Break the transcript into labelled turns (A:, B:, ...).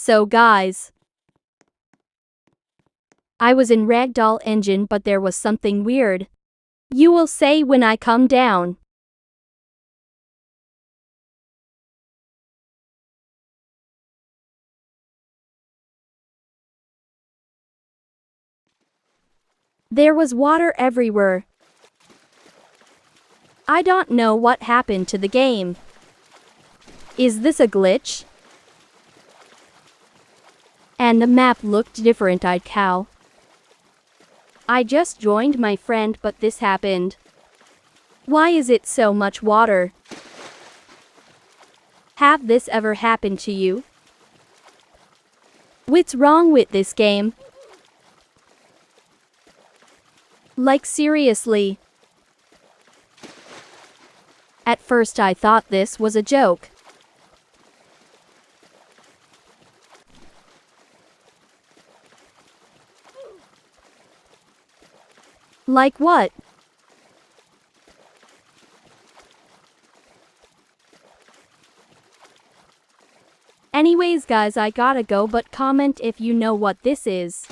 A: So guys, I was in ragdoll engine but there was something weird. You will say when I come down. There was water everywhere. I don't know what happened to the game. Is this a glitch? And the map looked different-eyed cow. I just joined my friend but this happened. Why is it so much water? Have this ever happened to you? What's wrong with this game? Like seriously. At first I thought this was a joke. Like what? Anyways guys, I gotta go, but comment if you know what this is.